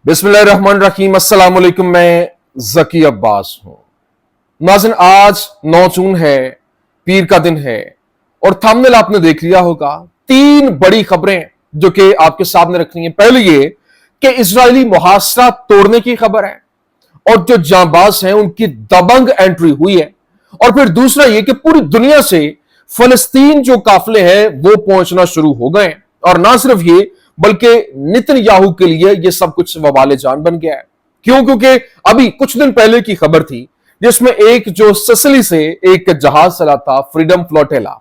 बिस्मिल्लाहिर्रहमानिर्रहीम। अस्सलाम वालेकुम। मैं जकी अब्बास हूं। नाज़रीन, आज 9 जून है, पीर का दिन है और थंबनेल आपने देख लिया होगा। 3 बड़ी खबरें जो कि आपके सामने रखनी है। पहले ये कि इजरायली मुहासरा तोड़ने की खबर है और जो जांबाज हैं उनकी दबंग एंट्री हुई है। और फिर दूसरा ये कि पूरी दुनिया से फलस्तीन जो काफिले हैं वो पहुंचना शुरू हो गए। और ना सिर्फ ये बल्कि नेतन्याहू के लिए ये सब कुछ वबाले जान बन गया है। क्यों? क्योंकि अभी कुछ दिन पहले की खबर थी जिसमें एक जो सिसिली से एक जहाज चला था, फ्रीडम फ्लोटेला,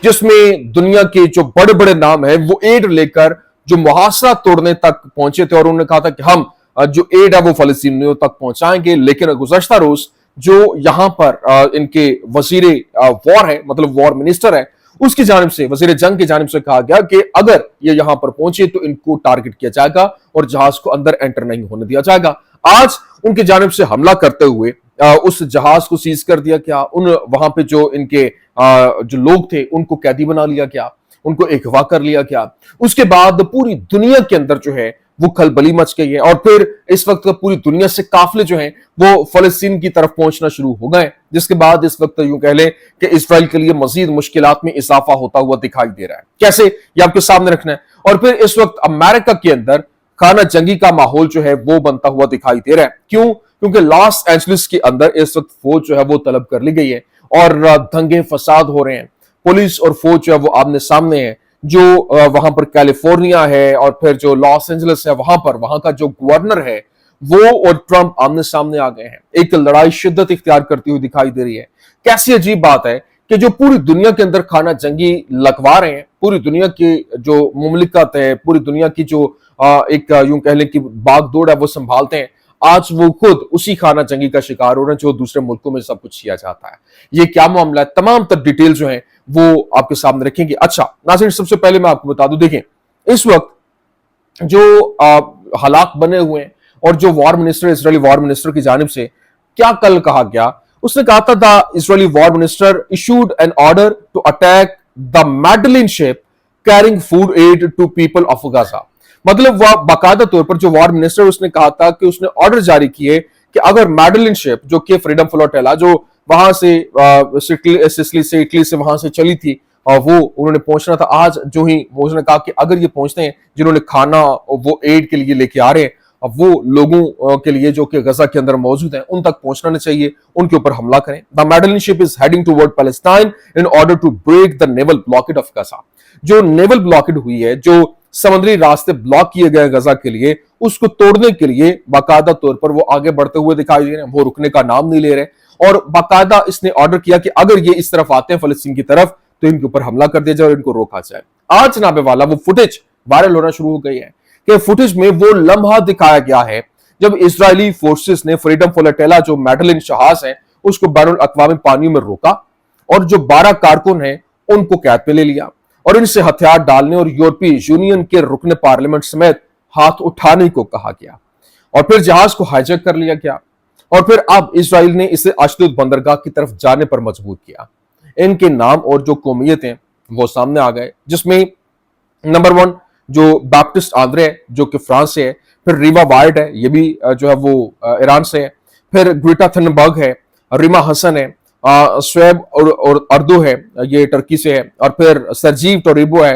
जिसमें दुनिया के जो बड़े बड़े नाम हैं वो एड लेकर जो मुहासरा तोड़ने तक पहुंचे थे और उन्होंने कहा था कि हम जो एड है वो फलस्तीनियों तक पहुंचाएंगे। लेकिन गुज़श्ता रोज जो यहां पर इनके वजीर वॉर है, मतलब वॉर मिनिस्टर है, उसकी जानिब से, वजीर जंग की जानिब से कहा गया कि अगर ये यहां पर पहुंचे तो इनको टारगेट किया जाएगा और जहाज को अंदर एंटर नहीं होने दिया जाएगा। आज उनकी जानिब से हमला करते हुए उस जहाज को सीज कर दिया गया। वहां पे जो इनके जो लोग थे उनको कैदी बना लिया गया, उनको अगवा कर लिया गया। उसके बाद पूरी दुनिया के अंदर जो है वो खलबली मच गई है और फिर इस वक्त पूरी दुनिया से काफिले जो हैं वो फलस्तीन की तरफ पहुंचना शुरू हो गए, जिसके बाद इस वक्त यूं कह लें कि इसराइल के लिए मजीद मुश्किलात में इजाफा होता हुआ दिखाई दे रहा है। कैसे, ये आपके सामने रखना है। और फिर इस वक्त अमेरिका के अंदर खाना जंगी का माहौल जो है वो बनता हुआ दिखाई दे रहा है। क्यों? क्योंकि लॉस एंजलिस के अंदर इस वक्त फौज जो है वो तलब कर ली गई है और दंगे फसाद हो रहे हैं। पुलिस और फौज जो है वो आमने सामने है। जो वहां पर कैलिफोर्निया है और फिर जो लॉस एंजलिस है, वहां का जो गवर्नर है वो और ट्रंप आमने सामने आ गए हैं। एक लड़ाई शिद्दत इख्तियार करती हुई दिखाई दे रही है। कैसी अजीब बात है कि जो पूरी दुनिया के अंदर खाना जंगी लगवा रहे हैं, पूरी दुनिया की जो मुमलिकत है, पूरी दुनिया की जो एक यूं कह लें कि बागडोर है वो संभालते हैं, आज वो खुद उसी खाना जंगी का शिकार हो रहे हैं जो दूसरे मुल्कों में सब कुछ किया जाता है। ये क्या मामला है, तमाम तर डिटेल जो है वो आपके सामने रखेंगे। अच्छा नाज़रीन, सबसे पहले मैं आपको बता दूं, देखें इस वक्त जो हालात बने हुए हैं और जो war minister, Israeli war minister की जानिब से क्या कल कहा गया, उसने कहा था the Israeli war minister issued an order to attack the Madleen ship carrying food aid to people of Gaza. मतलब वह बाकायदा तौर पर जो वॉर मिनिस्टर उसने कहा था कि उसने ऑर्डर जारी किए कि अगर मैडलिन शिप जो कि फ्रीडम फ्लोटेला जो वहां से सिसिली से, इटली से वहां से चली थी, वो उन्होंने पहुंचना था आज। जो ही उसने कहा कि अगर ये पहुंचते हैं, जिन्होंने खाना वो एड के लिए लेके आ रहे हैं, अब वो लोगों के लिए जो कि गजा के अंदर मौजूद हैं उन तक पहुंचना नहीं चाहिए, उनके ऊपर हमला करें। The Madleen ship is heading toward Palestine in order to break the naval blockade of Gaza. जो नेवल ब्लॉकेड हुई है, जो समुद्री रास्ते ब्लॉक किए गए गजा के लिए, उसको तोड़ने के लिए बाकायदा तौर पर वो आगे बढ़ते हुए दिखाई दे रहे हैं। वो रुकने का नाम नहीं ले रहे और बाकायदा इसने ऑर्डर किया कि अगर ये इस तरफ आते हैं फलस्तीन की तरफ तो इनके ऊपर हमला कर दिया जाए और इनको रोका जाए। आज जनाबे वाला वो फुटेज वायरल होना शुरू हो गई है कि फुटेज में वो लम्हा दिखाया गया है जब इजरायली फोर्सेस ने फ्रीडम फ्लोटेला जो मैडलिन जहाज है उसको बैनुल अक़वामी पानियों में रोका और जो 12 कारकुन हैं उनको कैद पे ले लिया और इनसे हथियार डालने और यूरोपीय यूनियन के रुकने पार्लियामेंट समेत हाथ उठाने को कहा गया और फिर जहाज को हाईजैक कर लिया गया और फिर अब इजराइल ने इसे अशदोद बंदरगाह की तरफ जाने पर मजबूर किया। इनके नाम और जो कौमियत हैं वो सामने आ गए, जिसमें नंबर 1 जो बैप्टिस्ट आंद्रे है जो कि फ्रांस से है, फिर रीवा वाइड है, ये भी जो है वो ईरान से है, फिर ग्रेटा थनबर्ग है, रीमा हसन है, स्वेब और अर्दो है, ये टर्की से है, और फिर सरजीव टोरिबो है,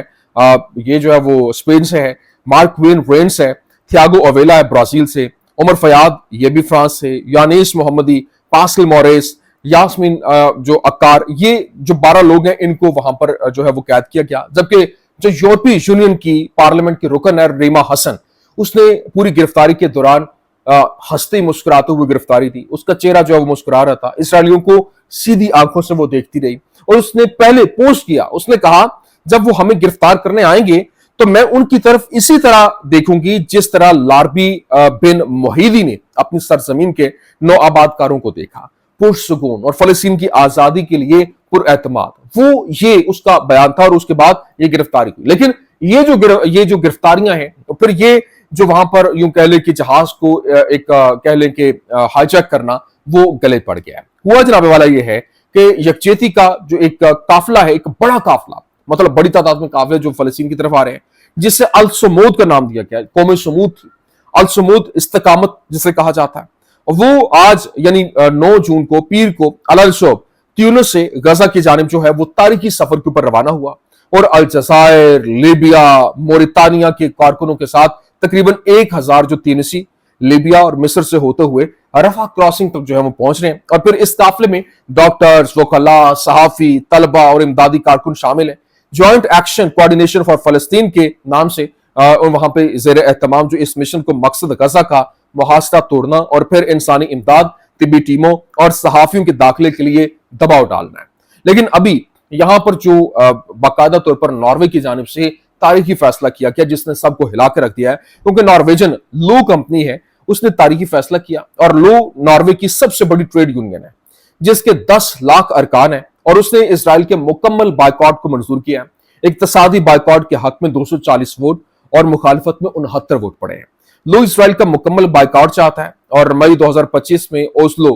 ये जो है वो स्पेन से है, मार्क वेन रेंस है, थियागो ओवेला है ब्राजील से, उमर फयाद ये भी फ्रांस से, यानीस मोहम्मदी, पास्कल मोरेस, यास्मीन जो अक्कार, ये जो 12 लोग हैं इनको वहां पर जो है वो कैद किया गया। जबकि जो यूरोपीय यूनियन की पार्लियामेंट की रुकन है रीमा हसन, उसने पूरी गिरफ्तारी के दौरान हंसते मुस्कुराते हुए गिरफ्तारी थी। उसका चेहरा जो है वो मुस्कुरा रहा था, इसराइलियों को सीधी आंखों से वो देखती रही और उसने पहले पोस्ट किया, उसने कहा जब वो हमें गिरफ्तार करने आएंगे तो मैं उनकी तरफ इसी तरह देखूंगी जिस तरह लारबी बिन मोहिदी ने अपनी सरजमीन के 9 आबादकारों को देखा, पुरसुकून और फलस्तीन की आजादी के लिए पुरएतमाद। वो ये उसका बयान था और उसके बाद ये गिरफ्तारी हुई। लेकिन ये जो गिरफ्तारियां हैं, तो फिर ये जो वहां पर यूं कह लें कि जहाज को एक कह लें कि हाईजैक करना, वो गले पड़ गया है। हुआ जनाबे वाला ये है कि यकजहती का जो एक काफिला है, एक बड़ा काफिला, मतलब बड़ी तादाद में काफिले जो फलस्तीन की तरफ आ रहे हैं, जिससे अल समूद का नाम दिया गया है, कौम समूद थी, अलसमूद इस्तकामत जिसे कहा जाता है, वो आज यानी 9 जून को पीर को अल-शोब ट्यूनिस से गजा की जानिब जो है वो तारीखी सफर के ऊपर रवाना हुआ और अलजायर, लीबिया, मोरितानिया के कारकुनों के साथ तकरीबन 1000 जो तीनिसी, लीबिया और मिस्र से होते हुए रफा क्रॉसिंग तक जो है वो पहुंच रहे हैं। और फिर इस काफिले में डॉक्टर्स, वकला, सहाफी, तलबा और इमदादी कारकुन शामिल हैं। जॉइंट एक्शन कोऑर्डिनेशन फॉर फलस्तीन के नाम से और वहां पे जेर एहतमाम जो इस मिशन को मकसद गजा का मुहासरा तोड़ना और फिर इंसानी इमदाद, तिब्बी टीमों और सहाफियों के दाखिले के लिए दबाव डालना है। लेकिन अभी यहां पर जो बाकायदा तौर पर नॉर्वे की जानिब से तारीखी फैसला किया गया जिसने सबको हिला के रख दिया है, क्योंकि नॉर्वेजन लो कंपनी है, उसने तारीखी फैसला किया। और लो नॉर्वे की सबसे बड़ी ट्रेड यूनियन है जिसके 10 लाख अरकान है और उसने इसराइल के मुकम्मल बायकॉट को मंजूर किया है। इक्तसादी बायकॉट के हक में 240 वोट और मुखालिफत में 69 वोट पड़े हैं। लो इसराइल का मुकम्मल बायकॉट चाहता है और मई 2025 में ओस्लो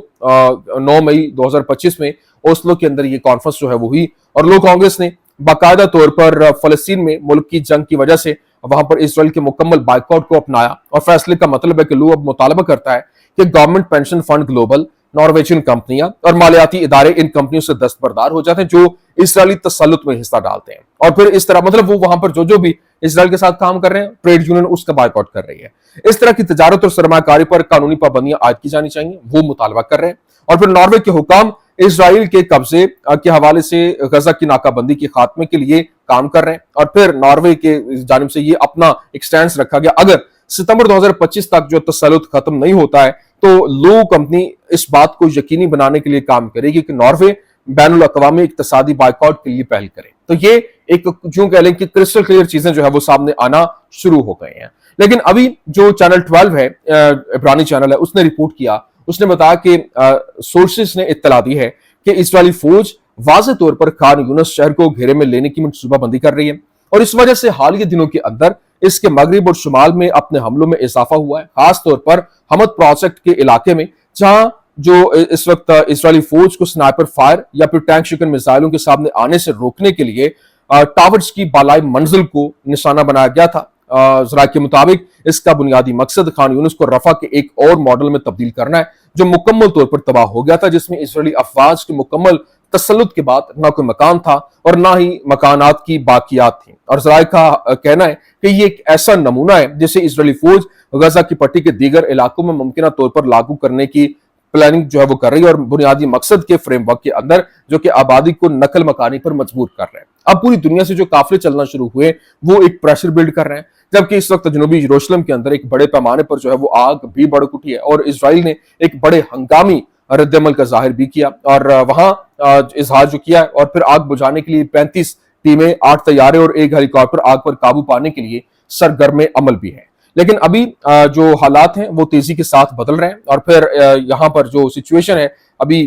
9 मई 2025 में ओस्लो के अंदर ये कॉन्फ्रेंस जो है वो हुई और लो कांग्रेस ने बाकायदा तौर पर फलस्तीन में मुल्क की जंग की वजह से वहां पर इसराइल के मुकम्मल बायकॉट को अपनाया। और फैसले का मतलब है कि लो अब मुतालबा करता है कि government pension fund global, Norwegian कंपनियां और मालियाती इदारे इन कंपनियों से दस्तबरदार हो जाते हैं जो इसराइली तसल्लुत में हिस्सा डालते हैं। और फिर इस तरह मतलब वो वहां पर जो भी इसराइल के साथ काम कर रहे हैं, ट्रेड यूनियन उसका बायकॉट कर रही है। इस तरह की तजारत और सरमाकारी पर कानूनी पाबंदियां आयद की जानी चाहिए, वो मुतालबा कर रहे हैं। और फिर नॉर्वे के हुकाम इसराइल के कब्जे के हवाले से गजा की नाकाबंदी के खात्मे के लिए काम कर रहे हैं। और फिर नॉर्वे के जानिब से ये अपना एक स्टैंड रखा गया, अगर सितंबर 2025 तक जो तसल्लुत खत्म नहीं होता है तो लो कंपनी इस बात को यकीनी बनाने के लिए काम करेगी कि नॉर्वे बैनुल अक़वामी इक्तसादी बायकॉट के लिए पहल करे। तो ये एक जो कह लें कि क्रिस्टल क्लियर चीजें जो है वो सामने आना शुरू हो गए हैं। लेकिन अभी जो चैनल 12 है, इब्रानी चैनल है, उसने रिपोर्ट किया, उसने बताया कि सोर्सेस ने इत्तला दी है कि इस्राएली फौज वाज़ेह तौर पर खान यूनिस शहर को घेरे में लेने की मंसूबाबंदी कर रही है और इस वजह से हालिया दिनों के अंदर इसके मगरिब और शुमाल में अपने हमलों में इजाफा हुआ है, खास तौर पर हमद प्रोजेक्ट के इलाके में, जहां जो इस वक्त इस्राएली फौज को स्नाइपर फायर या फिर टैंक शिकन मिसाइलों के सामने आने से रोकने के लिए टावर्स की बालाई मंजिल को निशाना बनाया गया था। जरा के मुताबिक इसका बुनियादी मकसद खान यूनिस को रफा के एक और मॉडल में तब्दील करना है जो मुकम्मल तौर पर तबाह हो गया था, जिसमें इसराइली अफवाज के मुकम्मल तसल्लुत के बाद ना कोई मकान था और ना ही मकानात की बाकियात थी। और जराए का कहना है कि ये एक ऐसा नमूना है जिसे इसराइली फौज गजा की पट्टी के दीगर इलाकों में मुमकिन तौर पर लागू करने की प्लानिंग जो है वो कर रही है और बुनियादी मकसद के फ्रेमवर्क के अंदर जो कि आबादी को नकल मकानी पर मजबूर कर रहे हैं। अब पूरी दुनिया से जो काफिले चलना शुरू हुए वो एक प्रेशर बिल्ड कर रहे हैं, जबकि इस वक्त जनूबी यरूशलेम के अंदर एक बड़े पैमाने पर जो है वो आग भी भड़क उठी है और इसराइल ने एक बड़े हंगामी रद्दमल का जाहिर भी किया और वहां इजहार जो किया और फिर आग बुझाने के लिए 35 टीमें, 8 तैयारे और 1 हेलीकॉप्टर आग पर काबू पाने के लिए सरगर्म अमल भी है। लेकिन अभी जो हालात हैं वो तेजी के साथ बदल रहे हैं और फिर यहाँ पर जो सिचुएशन है अभी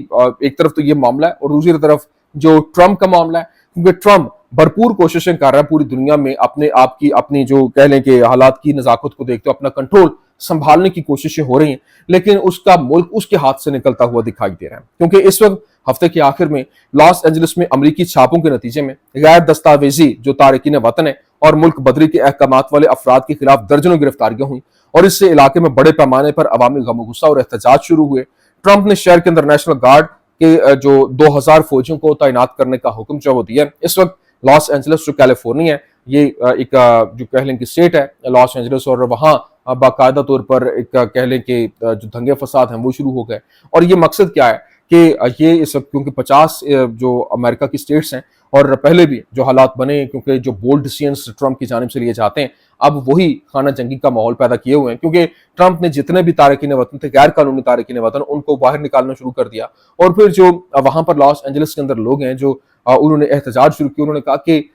एक तरफ तो ये मामला है और दूसरी तरफ जो ट्रंप का मामला है, क्योंकि ट्रंप भरपूर कोशिशें कर रहा है पूरी दुनिया में अपने आप की अपनी जो कह लें कि हालात की नजाकत को देखते हुए अपना कंट्रोल संभालने की कोशिशें हो रही हैं, लेकिन उसका मुल्क उसके हाथ से निकलता हुआ दिखाई दे रहा है। क्योंकि इस वक्त हफ्ते के आखिर में लॉस एंजलिस में अमरीकी छापों के नतीजे में गैर दस्तावेजी जो तारकीन वतन है और मुल्क बदरी के अहकामात वाले अफराद के खिलाफ दर्जनों गिरफ्तारियां हुई और इससे इलाके में बड़े पैमाने पर अवामी गम गुस्सा और एहतजाज शुरू हुए। ट्रंप ने शहर के अंदर नेशनल गार्ड के जो 2000 फौजियों को तैनात करने का हुक्म जो वो दिया। इस वक्त लॉस एंजलिस जो कैलिफोर्निया है ये एक जो कह लें कि स्टेट है लॉस एंजलिस और वहां बाकायदा तौर पर एक कह लें कि जो दंगे फसाद हैं वो शुरू हो गए। और ये मकसद क्या है कि ये इस वक्त क्योंकि 50 जो अमेरिका की स्टेट्स हैं और पहले भी जो हालात बने क्योंकि जो बोल्ड डिसीजंस ट्रंप की जानिब से लिए जाते हैं अब वही खाना जंगी का माहौल पैदा किए हुए हैं, क्योंकि ट्रंप ने जितने भी तारकीन वतन थे गैर कानूनी तारकीन वतन उनको बाहर निकालना शुरू कर दिया। और फिर जो वहां पर लॉस एंजलिस के अंदर लोग हैं जो उन्होंने एहतजाज शुरू किया, उन्होंने कहा कि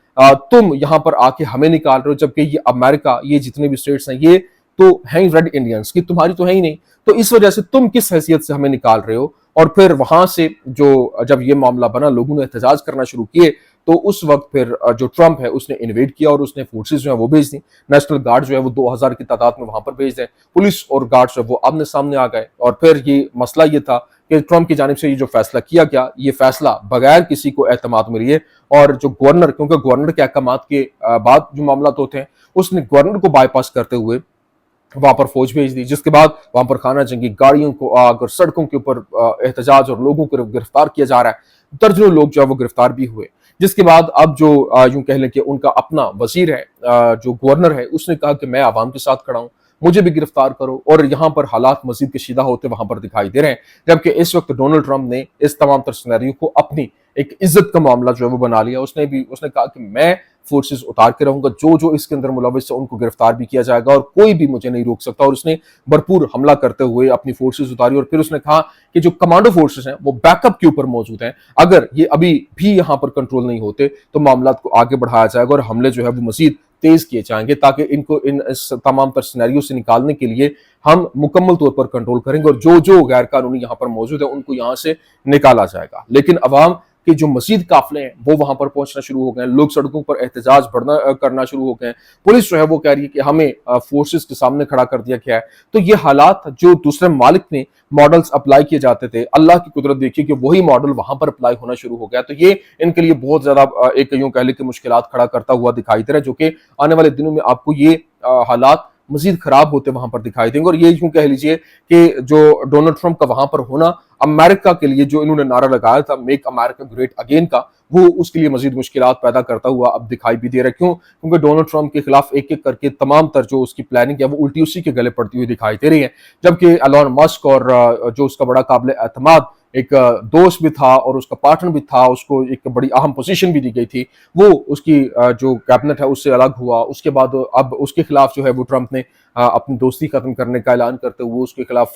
तुम यहाँ पर आके हमें निकाल रहे हो, जबकि ये अमेरिका ये जितने भी स्टेट्स हैं ये तो हैं रेड इंडियंस की, तुम्हारी तो है ही नहीं, तो इस वजह से तुम किस हैसियत से हमें निकाल रहे हो। और फिर वहां से जो जब ये मामला बना लोगों ने एहतजाज करना शुरू किए तो उस वक्त फिर जो ट्रंप है उसने इन्वेड किया और उसने फोर्सेस जो है वो भेज दी। नेशनल गार्ड जो है वो 2000 की तादाद में वहां पर भेज दें, पुलिस और गार्ड जो है वो आमने सामने आ गए। और फिर ये मसला ये था कि ट्रंप की जानिब से ये जो फैसला किया गया ये फैसला बगैर किसी को एतमाद में लिए और जो गवर्नर, क्योंकि गवर्नर के अहकामात के बाद जो मामला होते हैं उसने गवर्नर को बाईपास करते हुए वहां पर फौज भेज दी, जिसके बाद वहां पर खाना जंगी, गाड़ियों को आग और सड़कों के ऊपर एहतजाज और लोगों को गिरफ्तार किया जा रहा है। दर्जनों लोग जो है वो गिरफ्तार भी हुए, जिसके बाद अब जो यूं कह लें कि उनका अपना वजीर है, जो गवर्नर है, उसने कहा कि मैं आवाम के साथ खड़ा हूं, मुझे भी गिरफ्तार करो। और यहां पर हालात मजीद कशीदा होते वहां पर दिखाई दे रहे हैं, जबकि इस वक्त डोनाल्ड ट्रंप ने इस तमाम तर सिनेरियो को अपनी एक इज्जत का मामला जो है वो बना लिया। उसने कहा कि मैं फोर्सेस उतार के रहूंगा, जो जो इसके अंदर मुलविस है उनको गिरफ्तार भी किया जाएगा और कोई भी मुझे नहीं रोक सकता। और उसने भरपूर हमला करते हुए अपनी फोर्सेस उतारी और फिर उसने कहा कि जो कमांडो फोर्सेस हैं वो बैकअप के ऊपर मौजूद हैं, अगर ये अभी भी यहां पर कंट्रोल नहीं होते तो मामला को आगे बढ़ाया जाएगा और हमले जो है वो मजीद तेज किए जाएंगे, ताकि इनको इस तमाम तर सिनेरियो से निकालने के लिए हम मुकम्मल तौर पर कंट्रोल करेंगे और जो जो गैर कानूनी यहां पर मौजूद है उनको यहां से निकाला जाएगा। लेकिन अवाम कि जो मजीद काफले हैं वो वहां पर पहुंचना शुरू हो गए हैं, लोग सड़कों पर एहतजाज करना शुरू हो गए हैं। पुलिस जो है वो कह रही है कि हमें फोर्सेस के सामने खड़ा कर दिया गया है। तो ये हालात जो दूसरे मालिक में मॉडल्स अप्लाई किए जाते थे, अल्लाह की कुदरत देखिए कि वही मॉडल वहां पर अप्लाई होना शुरू हो गया। तो ये इनके लिए बहुत ज्यादा एक यूं कह ले कि मुश्किलात खड़ा करता हुआ दिखाई दे रहा है, जो कि आने वाले दिनों में आपको ये हालात मजीद खराब होते वहां पर दिखाई देंगे। और ये यूं कह लीजिए कि जो डोनाल्ड ट्रंप का वहां पर होना अमेरिका के लिए जो इन्होंने नारा लगाया था मेक अमेरिका ग्रेट अगेन का, वो उसके लिए मजीद मुश्किलात पैदा करता हुआ अब दिखाई भी दे रहा है। क्यों? क्योंकि डोनाल्ड ट्रंप के खिलाफ एक एक करके तमाम तर जो उसकी प्लानिंग है वो उल्टी उसी के गले पड़ती हुई दिखाई दे रही है। जबकि एलन मस्क और जो उसका बड़ा काबिल एतमाद एक दोस्त भी था और उसका पार्टनर भी था, उसको एक बड़ी अहम पोजीशन भी दी गई थी, वो उसकी जो कैबिनेट है उससे अलग हुआ। उसके बाद अब उसके खिलाफ जो है वो ट्रंप ने अपनी दोस्ती खत्म करने का ऐलान करते हुए उसके खिलाफ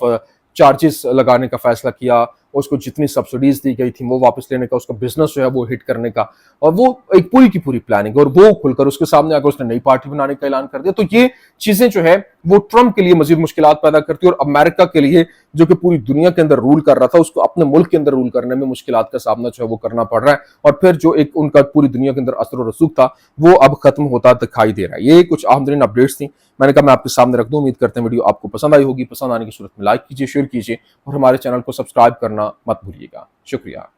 चार्जेस लगाने का फैसला किया, उसको जितनी सब्सिडीज दी गई थी वो वापस लेने का, उसका बिजनेस जो है वो हिट करने का, और वो एक पूरी की पूरी प्लानिंग। और वो खुलकर उसके सामने आकर उसने नई पार्टी बनाने का ऐलान कर दिया। तो ये चीजें जो है वो ट्रंप के लिए मजीद मुश्किलात पैदा करती है और अमेरिका के लिए जो कि पूरी दुनिया के अंदर रूल कर रहा था उसको अपने मुल्क के अंदर रूल करने में मुश्किलात का सामना जो है वो करना पड़ रहा है। और फिर जो एक उनका पूरी दुनिया के अंदर असर और रसूख था वो अब खत्म होता दिखाई दे रहा है। ये कुछ अहम तरीन अपडेट्स थी, मैंने कहा मैं आपके सामने रख दूं। उम्मीद करते हैं वीडियो आपको पसंद आई होगी। पसंद आने की सूरत में लाइक कीजिए, शेयर कीजिए और हमारे चैनल को सब्सक्राइब करना मत भूलिएगा। शुक्रिया।